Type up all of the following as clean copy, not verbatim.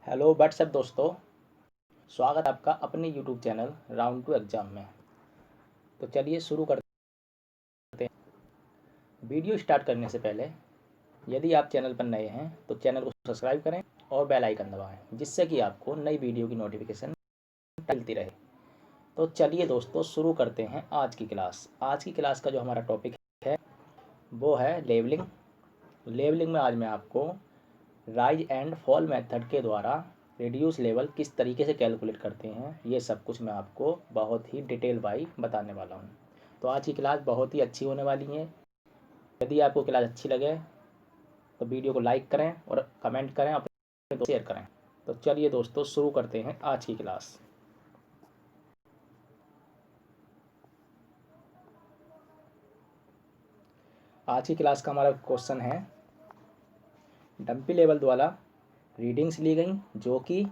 Hello WhatsApp दोस्तों, स्वागत है आपका अपने YouTube channel round to exam में। तो चलिए शुरू करते हैं। वीडियो स्टार्ट करने से पहले यदि आप चैनल पर नए हैं तो चैनल को सब्सक्राइब करें और बेल आइकन दबाएं, जिससे कि आपको नई वीडियो की नोटिफिकेशन मिलती रहे। तो चलिए दोस्तों शुरू करते हैं आज की क्लास। आज की क्लास का जो हमारा टॉपिक है वो है लेवलिंग। लेवलिंग में आज मैं आपको राइज एंड फॉल मेथड के द्वारा रिड्यूस लेवल किस तरीके से कैलकुलेट करते हैं, ये सब कुछ मैं आपको बहुत ही डिटेल वाइज बताने वाला हूँ। तो आज की क्लास बहुत ही अच्छी होने वाली है। यदि आपको क्लास अच्छी लगे तो वीडियो को लाइक करें और कमेंट करें, अपने दोस्त शेयर करें। तो चलिए दोस्तों शुरू करते हैं आज की क्लास। आज की क्लास का हमारा क्वेश्चन है, डंपी लेवल द्वारा रीडिंग्स ली गई जो कि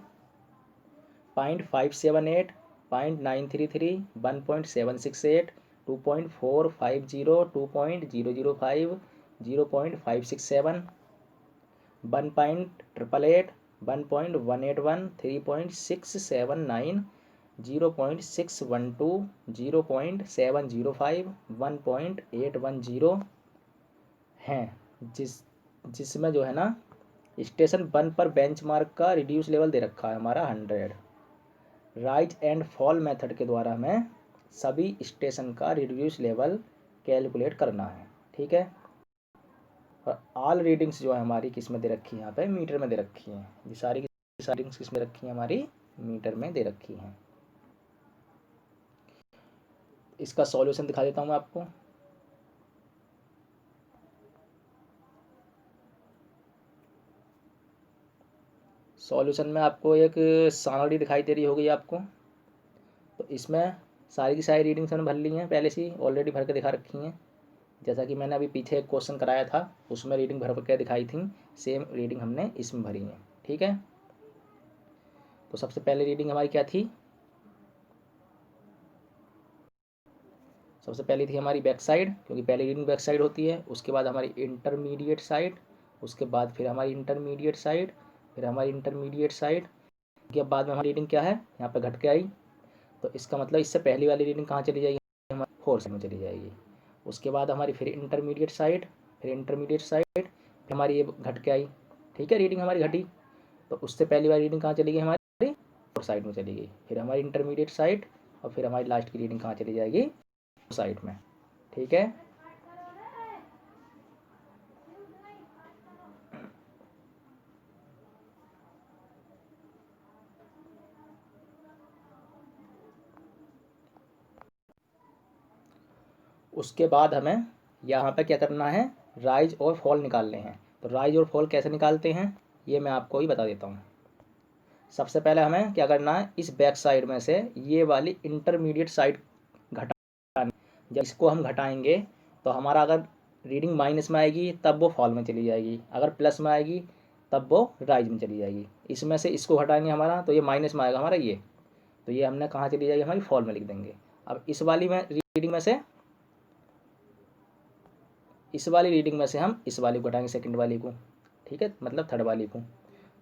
0.578, 0.933, 1.768, 2.450, 2.005, 0.567, 1.888, 1.181, 3.679, 0.612, 0.705, 1.810 हैं, जिसमें जो है ना स्टेशन 1 पर बेंचमार्क का रिड्यूस लेवल दे रखा है हमारा 100। राइज एंड फॉल मेथड के द्वारा हमें सभी स्टेशन का रिड्यूस लेवल कैलकुलेट करना है। ठीक है। और ऑल रीडिंग्स जो है हमारी किस में दे रखी है, यहाँ पे मीटर में दे रखी हैं। ये सारी की सारी रीडिंग्स किस में रखी हैं, हमारी मीटर में दे रखी हैं। इसका सॉल्यूशन दिखा देता हूँ मैं आपको। सॉल्यूशन में आपको एक सारणी दिखाई दे रही होगी आपको। तो इसमें सारी की सारी रीडिंग्स हमने भर ली हैं, पहले से ही ऑलरेडी भर के दिखा रखी हैं। जैसा कि मैंने अभी पीछे एक क्वेश्चन कराया था उसमें रीडिंग भर के दिखाई थी, सेम रीडिंग हमने इसमें भरी है। ठीक है। तो सबसे पहले रीडिंग हमारी क्या थी, सबसे पहली थी हमारी बैक साइड, क्योंकि पहली रीडिंग बैक साइड होती है। उसके बाद हमारी इंटरमीडिएट साइड, उसके बाद फिर हमारी इंटरमीडिएट साइड, फिर हमारी इंटरमीडिएट साइड के बाद में हमारी रीडिंग क्या है, यहाँ पर घट के आई। तो इसका मतलब इससे पहली वाली रीडिंग कहाँ चली जाएगी, हमारी 4 साइड में चली जाएगी। उसके बाद हमारी फिर इंटरमीडिएट साइड, फिर इंटरमीडिएट साइड, फिर हमारी ये घट के आई। ठीक है, रीडिंग हमारी घटी। तो उससे पहली वाली रीडिंग कहाँ चली गई, हमारी 4 साइड में चली गई। फिर हमारी इंटरमीडिएट साइड और फिर हमारी लास्ट की रीडिंग कहाँ चली जाएगी, साइड में। ठीक है। उसके बाद हमें यहाँ पे क्या करना है, राइज और फॉल निकालने हैं। तो राइज और फॉल कैसे निकालते हैं ये मैं आपको ही बता देता हूँ। सबसे पहले हमें क्या करना है, इस बैक साइड में से ये वाली इंटरमीडिएट साइड घटानी। जब इसको हम घटाएंगे तो हमारा अगर रीडिंग माइनस में आएगी तब वो फॉल में चली जाएगी, अगर प्लस में आएगी तब वो राइज में चली जाएगी। इसमें से इसको घटाएंगे हमारा तो ये माइनस में आएगा हमारा ये, तो ये हमने कहाँ चली जाएगी, हमारी फॉल में लिख देंगे। अब इस वाली में रीडिंग में से, इस वाली रीडिंग में से हम इस वाली को घटाएंगे, सेकंड वाली को। ठीक है, मतलब थर्ड वाली को।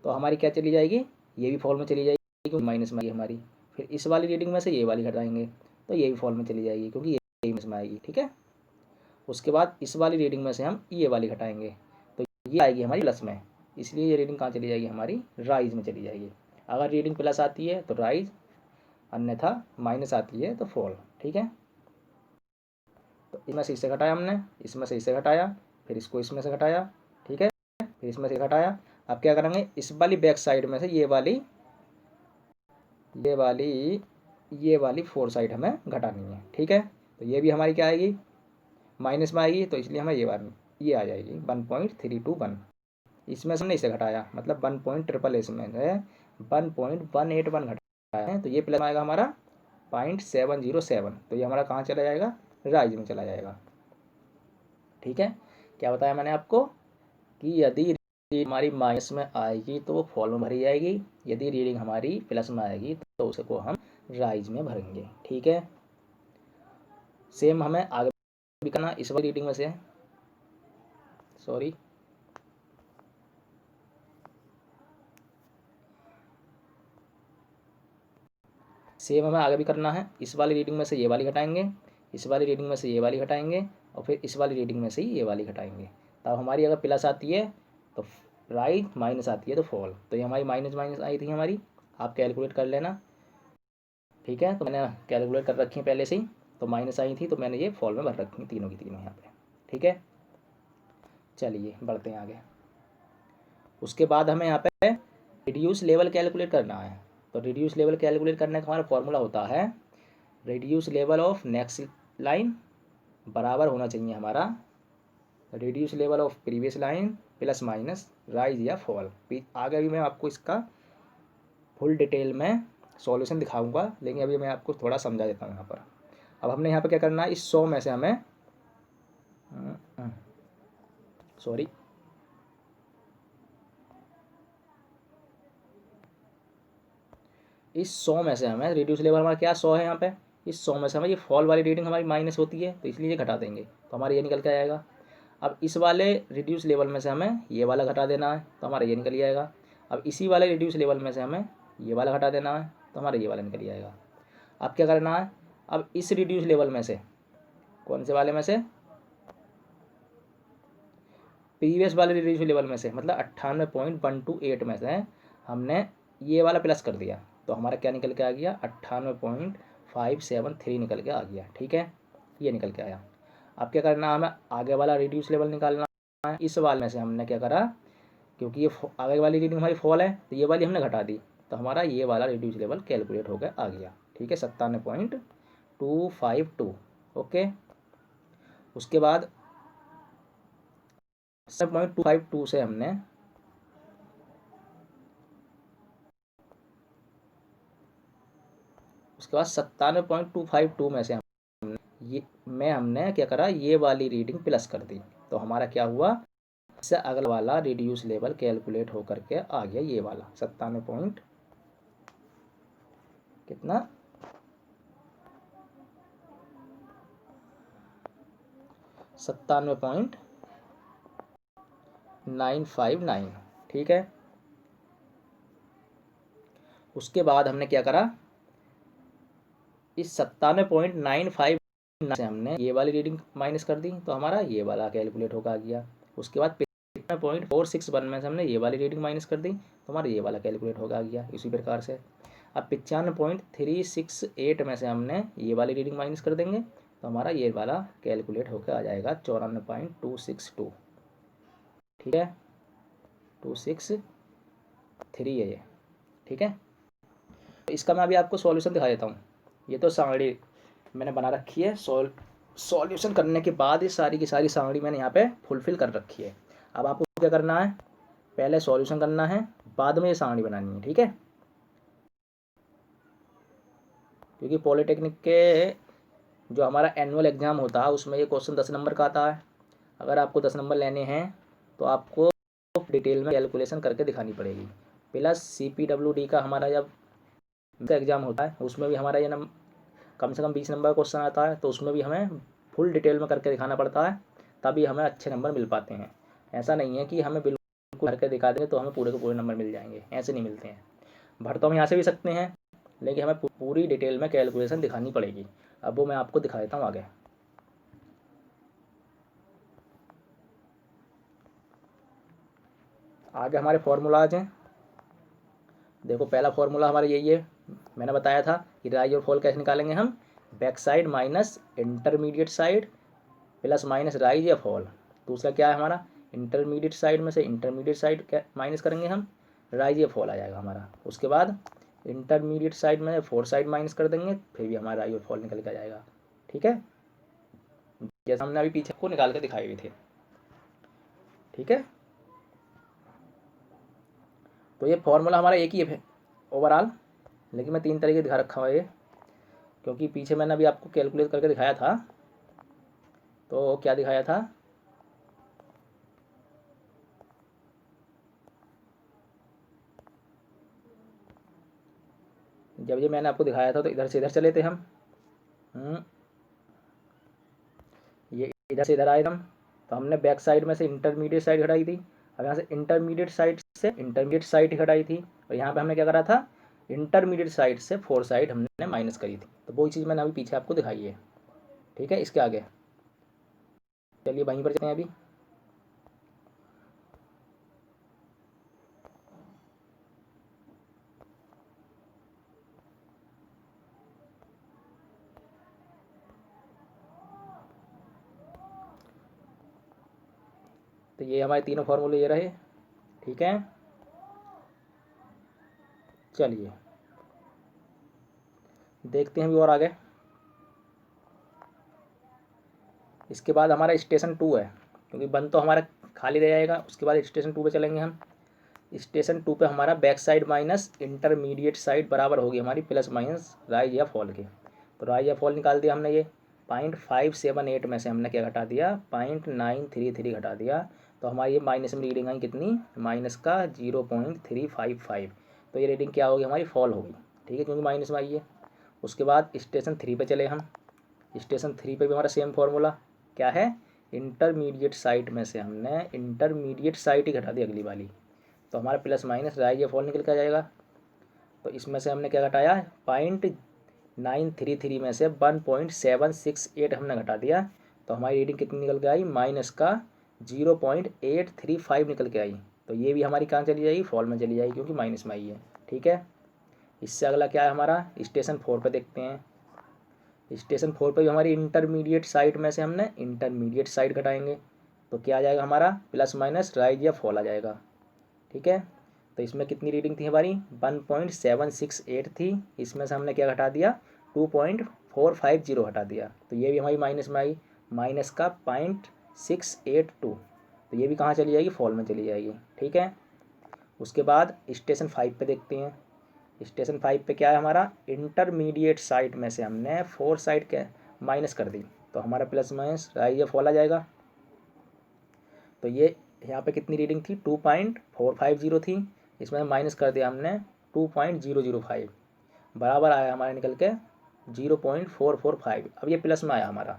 तो हमारी क्या चली जाएगी, ये भी फॉल में चली जाएगी क्योंकि माइनस में आएगी हमारी। फिर इस वाली रीडिंग में से ये वाली घटाएंगे तो ये भी फॉल में चली जाएगी क्योंकि ये माइनस में आएगी। ठीक है। उसके बाद इस वाली रीडिंग में से हम ये वाली घटाएंगे तो ये आएगी हमारी प्लस में, इसलिए ये रीडिंग कहाँ चली जाएगी, हमारी राइज में चली जाएगी। अगर रीडिंग प्लस आती है तो राइज, अन्यथा माइनस आती है तो फॉल। ठीक है। तो इसमें से इसे घटाया हमने, इसमें से इसे घटाया, फिर इसको इसमें से घटाया। ठीक है, फिर इसमें से घटाया। अब क्या करेंगे, इस वाली बैक साइड में से ये वाली 4 साइड हमें घटानी है। ठीक है। तो ये भी हमारी क्या आएगी, माइनस में आएगी, तो इसलिए हमें ये आ जाएगी 1.321। इसमें से हमने इसे घटाया, मतलब 1.888 इसमें है 1.181 घटाया है, तो ये प्लस आएगा हमारा 0.707। तो ये हमारा कहाँ चला जाएगा, राइज में चला जाएगा। ठीक है। क्या बताया मैंने आपको कि यदि रीडिंग हमारी माइनस में आएगी तो वो फॉल में भरी जाएगी, यदि रीडिंग हमारी प्लस में आएगी तो उसको हम राइज में भरेंगे। ठीक है। सेम हमें आगे भी करना, इस वाली रीडिंग में से, सॉरी, सेम हमें आगे भी करना है। इस वाली रीडिंग में से ये वाली घटाएंगे, इस वाली रीडिंग में से ये वाली घटाएंगे, और फिर इस वाली रीडिंग में से ही ये वाली घटाएंगे। तब हमारी अगर प्लस आती है तो राइट, माइनस आती है तो फॉल। तो ये हमारी माइनस माइनस आई थी हमारी, आप कैलकुलेट कर लेना। ठीक है, तो मैंने कैलकुलेट कर रखी है पहले से ही, तो माइनस आई थी तो मैंने ये फॉल में भर रखी तीनों की तीनों यहाँ पे। ठीक है, चलिए बढ़ते हैं आगे। उसके बाद हमें यहाँ पे रिड्यूस लेवल कैलकुलेट करना है। तो रिड्यूस लेवल कैलकुलेट करने का हमारा फॉर्मूला होता है reduce level of next line बराबर होना चाहिए हमारा reduce level of previous line plus minus rise या फॉल। आगे भी मैं आपको इसका फुल डिटेल में सॉल्यूशन दिखाऊंगा, लेकिन अभी मैं आपको थोड़ा समझा देता हूँ यहाँ पर। अब हमने यहाँ पे क्या करना है, इस 100 में से हमें सॉरी इस 100 में से हमें रिड्यूस लेवल हमारा क्या 100 है यहाँ पे, इस 100 में से हमें ये फॉल वाली रीडिंग हमारी माइनस होती है, तो इसलिए ये घटा देंगे तो हमारा ये निकल के आएगा। अब इस वाले रिड्यूस लेवल में से हमें ये वाला घटा देना है तो हमारा ये निकल जाएगा। अब इसी वाले रिड्यूस लेवल में से हमें ये वाला घटा देना है तो हमारा ये वाला निकल जाएगा। अब क्या करना है, अब इस रिड्यूस लेवल में से कौन से वाले में से, प्रीवियस वाले रिड्यूस लेवल में से, मतलब 98.128 में से हमने ये वाला प्लस कर दिया तो हमारा क्या निकल के आ गया 98.573 निकल के आ गया। ठीक है, ये निकल के आया। अब क्या करना है, हमें आगे वाला रिड्यूस लेवल निकालना है। इस वाले में से हमने क्या करा, क्योंकि ये आगे वाली रीडिंग हमारी फॉल है तो ये वाली हमने घटा दी, तो हमारा ये वाला रिड्यूस लेवल कैलकुलेट होकर आ गया। ठीक है, 97.252। ओके, उसके बाद 7.252 से हमने उसके बाद 97.252 में से हमने क्या करा, ये वाली रीडिंग प्लस कर दी, तो हमारा क्या हुआ, इससे अगला वाला रिड्यूस लेवल कैलकुलेट होकर के आ गया ये वाला 97.959। ठीक है, उसके बाद हमने क्या करा, इस 97.95 से हमने ये वाली रीडिंग माइनस कर दी तो हमारा ये वाला कैलकुलेट होकर आ गया। उसके बाद 95.461 में से हमने ये वाली रीडिंग माइनस कर दी तो हमारा ये वाला कैलकुलेट होकर आ गया। इसी प्रकार से अब 95.368 में से हमने ये वाली रीडिंग माइनस कर देंगे तो हमारा ये वाला कैलकुलेट होकर आ जाएगा 94.262। ठीक है, 263 है ये। ठीक है, इसका मैं अभी आपको सॉल्यूशन दिखा देता हूँ। ये तो सांगड़ी मैंने बना रखी है, सॉल्यूशन करने के बाद ये सारी की सारी सांगड़ी मैंने यहाँ पे फुलफिल कर रखी है। अब आपको क्या करना है, पहले सॉल्यूशन करना है, बाद में ये सांगड़ी बनानी है। ठीक है, क्योंकि पॉलिटेक्निक के जो हमारा एनुअल एग्ज़ाम होता है उसमें ये क्वेश्चन 10 नंबर का आता है। अगर आपको 10 नंबर लेने हैं तो आपको डिटेल में कैलकुलेशन करके दिखानी पड़ेगी। प्लस CPWD का हमारा जब एग्ज़ाम होता है उसमें भी हमारा ये कम से कम 20 नंबर का क्वेश्चन आता है, तो उसमें भी हमें फुल डिटेल में करके दिखाना पड़ता है, तभी हमें अच्छे नंबर मिल पाते हैं। ऐसा नहीं है कि हमें बिल्कुल करके दिखा देंगे तो हमें पूरे के पूरे नंबर मिल जाएंगे, ऐसे नहीं मिलते हैं। भर तो हम यहाँ से भी सकते हैं, लेकिन हमें पूरी डिटेल में कैलकुलेशन दिखानी पड़ेगी। अब वो मैं आपको दिखा देता हूँ आगे। आगे हमारे फॉर्मूलाज हैं। देखो, पहला फॉर्मूला हमारा यही है, मैंने बताया था कि राइज और फॉल कैसे निकालेंगे हम, back side minus intermediate side plus minus rise या फॉल। दूसरा क्या है हमारा, इंटरमीडिएट साइड में से इंटरमीडिएट साइड माइनस करेंगे हम, राइज या फॉल आ जाएगा हमारा। उसके बाद इंटरमीडिएट साइड में फोर साइड माइनस कर देंगे, फिर भी हमारा राइज और फॉल निकल के आ जाएगा। ठीक है, जैसे हमने अभी पीछे को निकाल के दिखाए हुए थे। ठीक है, तो ये फॉर्मूला हमारा एक ही है ओवरऑल, लेकिन मैं 3 तरीके दिखा रखा हुआ ये, क्योंकि पीछे मैंने अभी आपको कैलकुलेट करके दिखाया था। तो क्या दिखाया था, जब ये मैंने आपको दिखाया था तो इधर से इधर चले थे हम, ये इधर से इधर आए हम, तो हमने बैक साइड में से इंटरमीडिएट साइड हटाई थी। अब यहाँ से इंटरमीडिएट साइड घटाई थी, और यहाँ पे हमने क्या करा था, इंटरमीडिएट साइड से फोर साइड हमने माइनस करी थी, तो वही चीज़ मैंने अभी पीछे आपको दिखाई है। ठीक है, इसके आगे चलिए वहीं पर चलते हैं अभी। तो ये हमारे तीनों फॉर्मूले ये रहे। ठीक है, चलिए देखते हैं अभी और आगे। इसके बाद हमारा स्टेशन 2 है, क्योंकि 1 तो हमारा खाली रह जाएगा। उसके बाद स्टेशन 2 पे चलेंगे हम। स्टेशन 2 पे हमारा back side minus intermediate side बराबर होगी हमारी प्लस माइनस राइज या फॉल के। तो राइज या फॉल निकाल दिया हमने। ये 0.578 में से हमने क्या घटा दिया, 0.933 घटा दिया। तो हमारी ये माइनस में रीडिंग आई कितनी, माइनस का 0.355। तो ये रीडिंग क्या होगी हमारी, फॉल होगी। ठीक है, क्योंकि माइनस में आई है। उसके बाद स्टेशन 3 पे चले हम। स्टेशन 3 पे भी हमारा सेम फार्मूला क्या है, इंटरमीडिएट साइड में से हमने इंटरमीडिएट साइड ही घटा दी अगली वाली। तो हमारा प्लस माइनस राइज या फॉल निकल के आ जाएगा। तो इसमें से हमने क्या घटाया, 0.933 में से 1.768 हमने घटा दिया। तो हमारी रीडिंग कितनी निकल के आई, माइनस का 0.835 निकल के आई। तो ये भी हमारी कहाँ चली जाएगी, फॉल में चली जाएगी, क्योंकि माइनस में आई है। ठीक है, इससे अगला क्या है हमारा, स्टेशन 4 पे देखते हैं। स्टेशन 4 पे भी हमारी इंटरमीडिएट साइड में से हमने इंटरमीडिएट साइड घटाएंगे। तो क्या आ जाएगा हमारा, प्लस माइनस राइज या फॉल आ जाएगा। ठीक है, तो इसमें कितनी रीडिंग थी हमारी, 1.768 थी। इसमें से हमने क्या घटा दिया, 2.450 हटा दिया। तो ये भी हमारी माइनस में आई, माइनस का 0.682। तो ये भी कहाँ चली जाएगी, फॉल में चली जाएगी। ठीक है, उसके बाद स्टेशन 5 पे देखते हैं। स्टेशन 5 पे क्या है हमारा, इंटरमीडिएट साइड में से हमने फोर साइड के माइनस कर दी। तो हमारा प्लस माइनस राइज या फॉल आ जाएगा। तो ये यहाँ पे कितनी रीडिंग थी, 2.450 थी। इसमें माइनस कर दिया हमने 2.005, बराबर आया हमारा निकल के 0.445। अब ये प्लस में आया हमारा,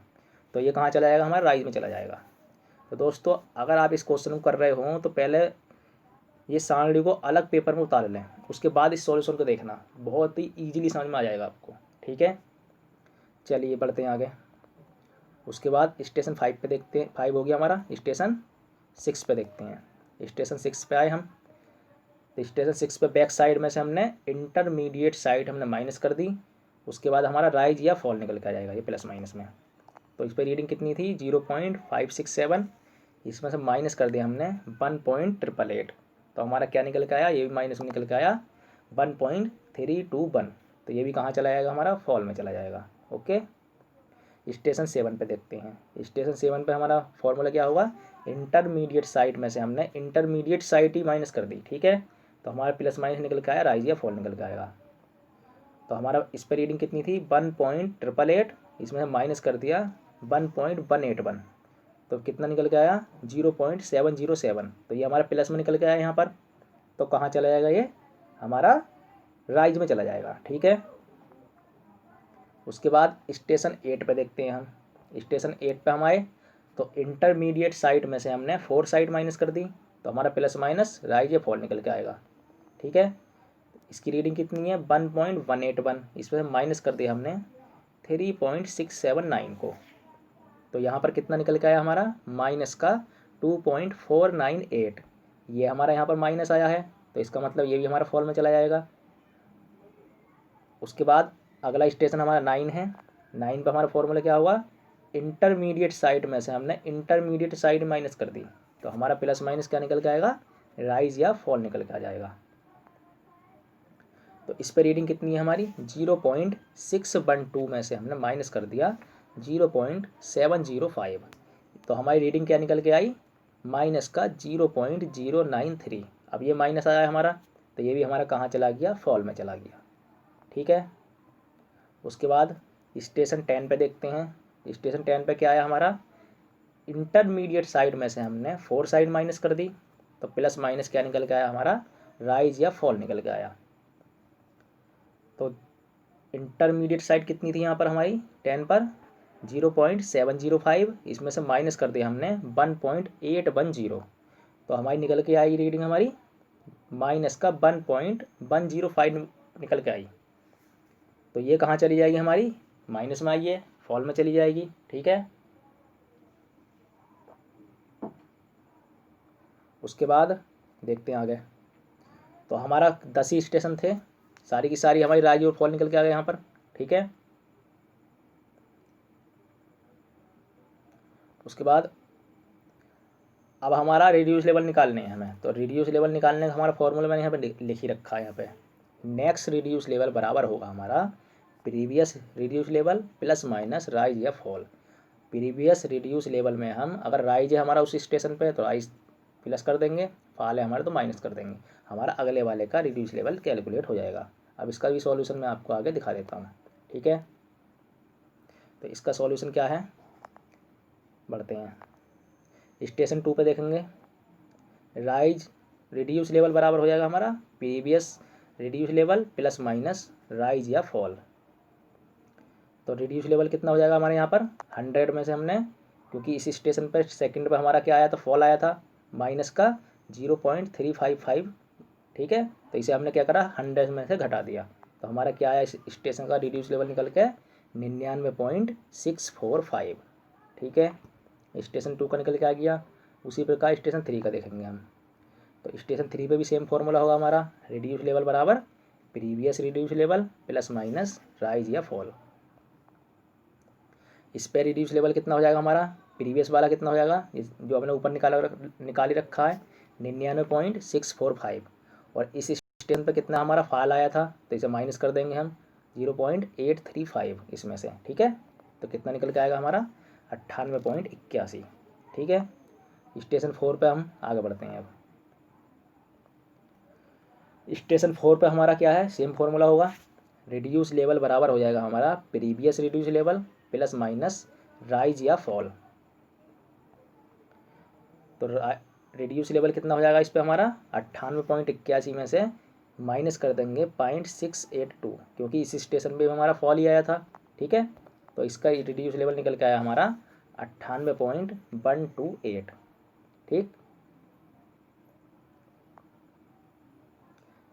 तो ये कहाँ चला जाएगा, हमारा राइज में चला जाएगा। तो दोस्तों अगर आप इस क्वेश्चन को कर रहे हो तो पहले ये सारणी को अलग पेपर में उतार लें, उसके बाद इस सॉल्यूशन को देखना, बहुत ही ईजिली समझ में आ जाएगा आपको। ठीक है, चलिए बढ़ते हैं आगे। उसके बाद स्टेशन 5 पे देखते हैं, 5 हो गया हमारा। स्टेशन 6 पे देखते हैं। स्टेशन 6 पे आए हम। तो स्टेशन 6 पे बैक साइड में से हमने इंटरमीडिएट साइड हमने माइनस कर दी। उसके बाद हमारा राइज या फॉल निकल के आ जाएगा, ये प्लस माइनस में। तो इस पर रीडिंग कितनी थी, 0.567। इसमें से माइनस कर दिया हमने 1.888। तो हमारा क्या निकल के आया, ये भी माइनस में निकल के आया 1.321। तो ये भी कहाँ चला जाएगा, हमारा फॉल में चला जाएगा। ओके, स्टेशन 7 पे देखते हैं। स्टेशन 7 पे हमारा फॉर्मूला क्या होगा, इंटरमीडिएट साइड में से हमने इंटरमीडिएट साइड ही माइनस कर दी। ठीक है, तो हमारा प्लस माइनस निकल के आया, राइज या फॉल निकल के आएगा। तो हमारा इस पर रीडिंग कितनी थी, 1.888। इसमें से माइनस कर दिया 1.181। तो कितना निकल के आया, 0.707। तो ये हमारा प्लस में निकल के आया यहाँ पर। तो कहाँ चला जाएगा, ये हमारा राइज में चला जाएगा। ठीक है, उसके बाद स्टेशन 8 पे देखते हैं हम। स्टेशन 8 पे हम आए तो इंटरमीडिएट साइड में से हमने फोर साइड माइनस कर दी। तो हमारा प्लस माइनस राइज या फॉल निकल के आएगा। ठीक है, इसकी रीडिंग कितनी है, 1.181। इसमें माइनस कर दिया हमने 3.679 को। तो यहाँ पर कितना निकल के आया हमारा, माइनस का 2.498। ये हमारा यहाँ पर माइनस आया है, तो इसका मतलब ये भी हमारा फॉल में चला जाएगा। उसके बाद अगला स्टेशन हमारा 9 है। 9 पे हमारा फॉर्मूला क्या हुआ, इंटरमीडिएट साइड में से हमने इंटरमीडिएट साइड माइनस कर दी। तो हमारा प्लस माइनस क्या निकल के आएगा, राइज या फॉल निकल के आ जाएगा। तो इस पर रीडिंग कितनी है हमारी, 0.612 में से हमने माइनस कर दिया 0.705। तो हमारी रीडिंग क्या निकल के आई, माइनस का 0.093। अब ये माइनस आया हमारा, तो ये भी हमारा कहाँ चला गया, फॉल में चला गया। ठीक है, उसके बाद स्टेशन 10 पे देखते हैं। स्टेशन 10 पे क्या आया हमारा, इंटरमीडिएट साइड में से हमने फोर साइड माइनस कर दी। तो प्लस माइनस क्या निकल के आया हमारा, राइज या फॉल निकल के आया। तो इंटरमीडिएट साइड कितनी थी यहाँ पर हमारी 10 पर, 0.705। इसमें से माइनस कर दिया हमने 1.810। तो हमारी निकल के आई रीडिंग हमारी माइनस का 1.105 निकल के आई, तो ये कहाँ चली जाएगी हमारी, माइनस में आई है, फॉल में चली जाएगी। ठीक है, उसके बाद देखते हैं आगे। तो हमारा 10 ही स्टेशन थे, सारी की सारी हमारी राइज और फॉल निकल के आ गए यहाँ पर। ठीक है, उसके बाद अब हमारा रिड्यूस लेवल निकालने हैं हमें। तो रिड्यूस लेवल निकालने का हमारा फॉर्मूला मैंने यहाँ पे लिख ही रखा है। यहाँ पे नेक्स्ट रिड्यूस लेवल बराबर होगा हमारा previous reduce level plus minus rise या फॉल। प्रीवियस रिड्यूस लेवल में हम अगर राइज है हमारा उस स्टेशन पे तो राइज प्लस कर देंगे, फॉल है हमारा तो माइनस कर देंगे, हमारा अगले वाले का रिड्यूस लेवल कैलकुलेट हो जाएगा। अब इसका भी सॉल्यूशन मैं आपको आगे दिखा देता हूँ। ठीक है, तो इसका सॉल्यूशन क्या है, बढ़ते हैं स्टेशन 2 पे देखेंगे। राइज रिड्यूस लेवल बराबर हो जाएगा हमारा previous reduce level plus minus rise या फॉल। तो रिड्यूस लेवल कितना हो जाएगा हमारे यहाँ पर 100 में से हमने, क्योंकि इस स्टेशन पर सेकंड पर हमारा क्या आया था, फॉल आया था माइनस का 0.355। ठीक है, तो इसे हमने क्या करा 100 में से घटा दिया, तो हमारा क्या आया इस स्टेशन का रिड्यूस लेवल निकल के 99.645। ठीक है, स्टेशन 2 का निकल के आ गया। उसी प्रकार स्टेशन 3 का देखेंगे हम। तो स्टेशन 3 पे भी सेम फॉर्मूला होगा हमारा, रिड्यूस लेवल बराबर previous reduce level plus minus rise या फॉल। इस पे रिड्यूस लेवल कितना हो जाएगा हमारा, प्रीवियस वाला कितना हो जाएगा जो हमने ऊपर निकाल ही रखा है 99.645, और इस स्टेशन पे कितना हमारा फॉल आया था, तो इसे माइनस कर देंगे हम 0.835 इसमें से। ठीक है, तो कितना निकल के आएगा हमारा 98.81। ठीक है, स्टेशन 4 पे हम आगे बढ़ते हैं। अब स्टेशन 4 पे हमारा क्या है, सेम फॉर्मूला होगा, रिड्यूस लेवल बराबर हो जाएगा हमारा previous reduce level plus minus rise या फॉल। तो रिड्यूस लेवल कितना हो जाएगा इस पे हमारा 98.81 में से माइनस कर देंगे 0.682, क्योंकि इस स्टेशन पे हमारा फॉल ही आया था। ठीक है, तो इसका रिड्यूस लेवल निकल के आया हमारा 98.128। ठीक,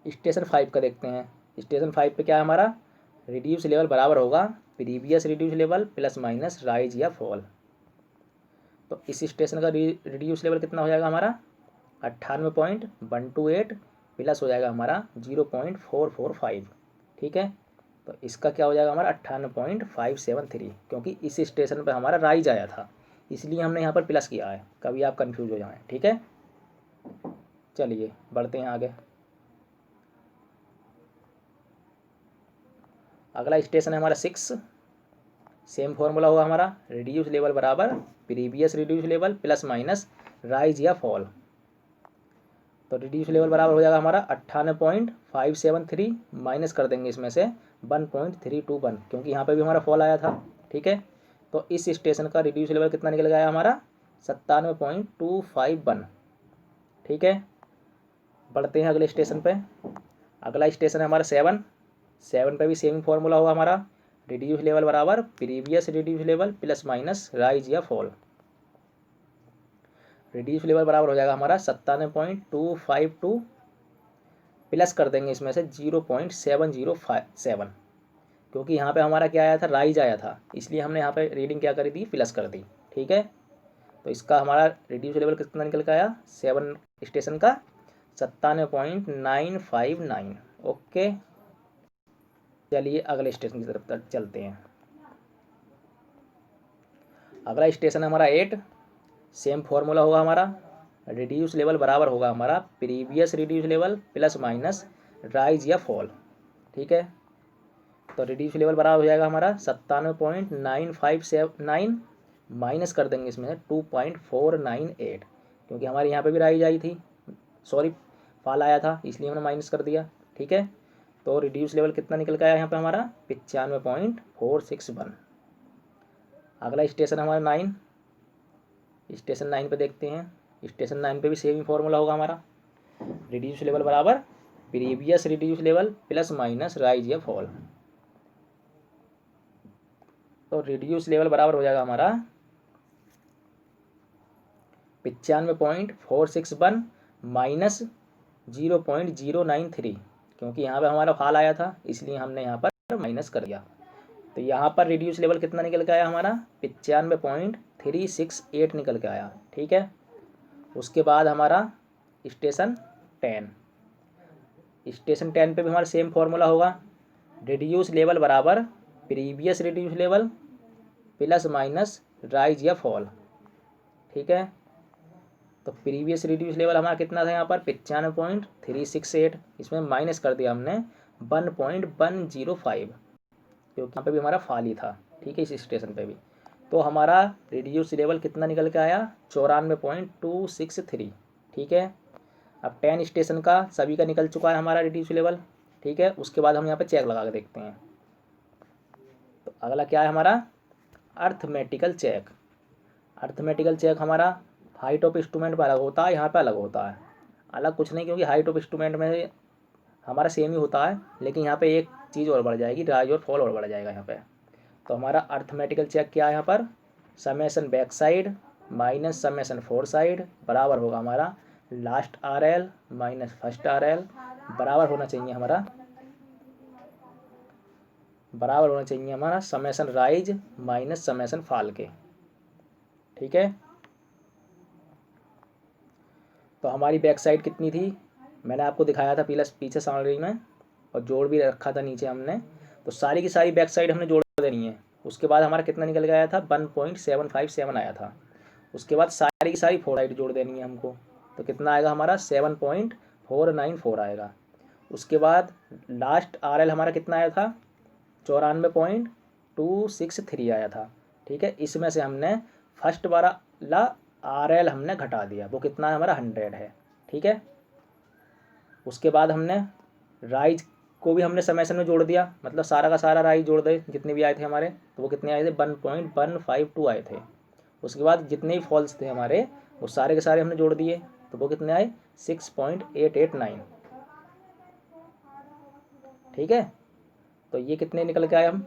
स्टेशन 5 का देखते हैं। स्टेशन 5 पे क्या है हमारा, रिड्यूस लेवल बराबर होगा previous reduce level plus minus rise या फॉल। तो इस स्टेशन का रिड्यूस लेवल कितना हो जाएगा हमारा 98.128 प्लस हो जाएगा हमारा 0.445। ठीक है, तो इसका क्या हो जाएगा हमारा 98.573, क्योंकि इस स्टेशन पर हमारा राइज आया था इसलिए हमने यहाँ पर प्लस किया है, कभी आप कंफ्यूज हो जाएं। ठीक है, चलिए बढ़ते हैं आगे। अगला स्टेशन है हमारा 6। सेम फॉर्मूला होगा हमारा, रिड्यूस लेवल बराबर previous reduce level plus minus rise या फॉल। तो रिड्यूस लेवल बराबर हो जाएगा हमारा 98.573 माइनस कर देंगे इसमें से 1.321, क्योंकि यहाँ पे भी हमारा फॉल आया था। ठीक है, तो इस स्टेशन का रिड्यूस लेवल कितना निकल गया हमारा 97.251। ठीक है, बढ़ते हैं अगले स्टेशन पे। अगला स्टेशन है हमारा 7 पे भी सेम फॉर्मूला होगा हमारा, रिड्यूस लेवल बराबर previous reduce level plus minus rise या फॉल। रिड्यूस लेवल बराबर हो जाएगा हमारा 97.252 प्लस कर देंगे इसमें से 0.707, क्योंकि यहाँ पे हमारा क्या आया था, राइज आया था, इसलिए हमने यहाँ पे रीडिंग क्या करी दी, प्लस कर दी। ठीक है, तो इसका हमारा रिड्यूस लेवल कितना निकल के आया 7 स्टेशन का 97.959। ओके, चलिए अगले स्टेशन की तरफ चलते हैं। अगला स्टेशन है हमारा 8। सेम फॉर्मूला होगा हमारा, रिड्यूस लेवल बराबर होगा हमारा previous reduce level plus minus rise या फॉल। ठीक है, तो रिड्यूस लेवल बराबर हो जाएगा हमारा 97.959 माइनस कर देंगे इसमें 2.498, क्योंकि हमारे यहाँ पे भी राइज आई थी, सॉरी फॉल आया था, इसलिए हमने माइनस कर दिया। ठीक है, तो रिड्यूस लेवल कितना निकल के आया यहाँ पे हमारा 95.461। अगला स्टेशन हमारा 9। स्टेशन 9 पे देखते हैं। स्टेशन 9 पे भी सेम फॉर्मूला होगा हमारा, रिड्यूस लेवल बराबर previous reduce level plus minus rise या फॉल। तो रिड्यूस लेवल बराबर हो जाएगा हमारा 95.461 माइनस 0.093, क्योंकि यहाँ पे हमारा फाल आया था, इसलिए हमने यहाँ पर माइनस कर दिया। तो यहाँ पर रिड्यूस लेवल कितना निकल के आया हमारा 95.368 निकल के आया। ठीक है, उसके बाद हमारा स्टेशन 10 पे भी हमारा सेम फॉर्मूला होगा, रिड्यूस लेवल बराबर previous reduce level plus minus rise या फॉल। ठीक है, तो प्रीवियस रिड्यूस लेवल हमारा कितना था यहाँ पर 95.368, इसमें माइनस कर दिया हमने 1.105, क्योंकि यहाँ पे भी हमारा फाल ही था। ठीक है, इस स्टेशन पे भी। तो हमारा रिड्यूस लेवल कितना निकल के आया 94.263। ठीक है, अब 10 स्टेशन का सभी का निकल चुका है हमारा रिड्यूस लेवल। ठीक है, उसके बाद हम यहाँ पे चेक लगा के देखते हैं। तो अगला क्या है हमारा अर्थमेटिकल चेक। अर्थमेटिकल चेक हमारा हाइट ऑफ इंस्ट्रूमेंट पर अलग होता है, यहाँ पे अलग होता है। अलग कुछ नहीं, क्योंकि हाइट ऑफ इंस्ट्रूमेंट में हमारा सेम ही होता है, लेकिन यहाँ पे एक चीज़ और बढ़ जाएगी, राइज और फॉल और बढ़ जाएगा यहाँ पे। तो हमारा अर्थमेटिकल चेक क्या है यहाँ पर, summation back side minus summation four side बराबर होगा हमारा last RL minus first RL, बराबर होना चाहिए हमारा summation rise minus summation fall के। ठीक है, तो हमारी बैक साइड कितनी थी, मैंने आपको दिखाया था पीछे समरी में, और जोड़ भी रखा था नीचे हमने। तो सारी की सारी बैक साइड हमने जोड़ देनी है। उसके बाद हमारा कितना निकल गया था 1.757 आया था। उसके बाद सारी की सारी फोर साइड जोड़ देनी है हमको, तो कितना आएगा हमारा 7.494 आएगा। उसके बाद लास्ट RL हमारा कितना आया था 94.263 आया था। ठीक है, इसमें से हमने फर्स्ट वाला RL हमने घटा दिया, वो कितना है हमारा 100 है। ठीक है, उसके बाद हमने राइज को भी हमने समेसन में जोड़ दिया, मतलब सारा का सारा राइज जोड़ दे जितने भी आए थे हमारे, तो वो कितने आए थे 1.152 आए थे। उसके बाद जितने भी फॉल्स थे हमारे वो सारे के सारे हमने जोड़ दिए, तो वो कितने आए 6.889। ठीक है, तो ये कितने निकल के आए हम,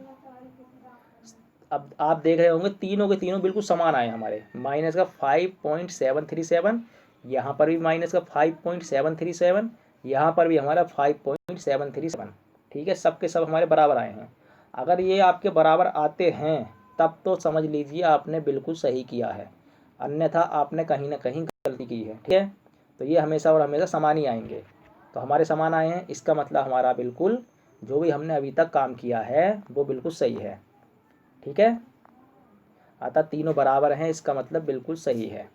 अब आप देख रहे होंगे तीनों के तीनों बिल्कुल समान आए हमारे। माइनस का 5.737, यहाँ पर भी माइनस का 5.737, यहाँ पर भी हमारा 5.737। ठीक है, सब के सब हमारे बराबर आए हैं। अगर ये आपके बराबर आते हैं तब तो समझ लीजिए आपने बिल्कुल सही किया है, अन्यथा आपने कहीं ना कहीं गलती की है। ठीक है, तो ये हमेशा और हमेशा समान ही आएंगे। तो हमारे समान आए हैं, इसका मतलब हमारा बिल्कुल जो भी हमने अभी तक काम किया है वो बिल्कुल सही है। ठीक है, अतः तीनों बराबर हैं, इसका मतलब बिल्कुल सही है।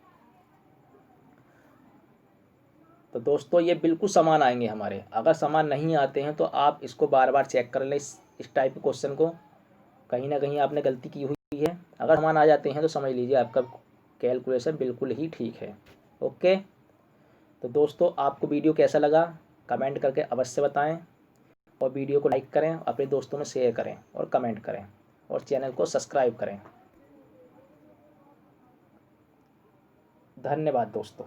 तो दोस्तों ये बिल्कुल समान आएंगे हमारे। अगर समान नहीं आते हैं तो आप इसको बार बार चेक कर लें, इस टाइप के क्वेश्चन को, कहीं ना कहीं आपने गलती की हुई है। अगर समान आ जाते हैं तो समझ लीजिए आपका कैलकुलेशन बिल्कुल ही ठीक है। ओके, तो दोस्तों आपको वीडियो कैसा लगा कमेंट करके अवश्य बताएं, और वीडियो को लाइक करें, अपने दोस्तों में शेयर करें और कमेंट करें, और चैनल को सब्सक्राइब करें। धन्यवाद दोस्तों।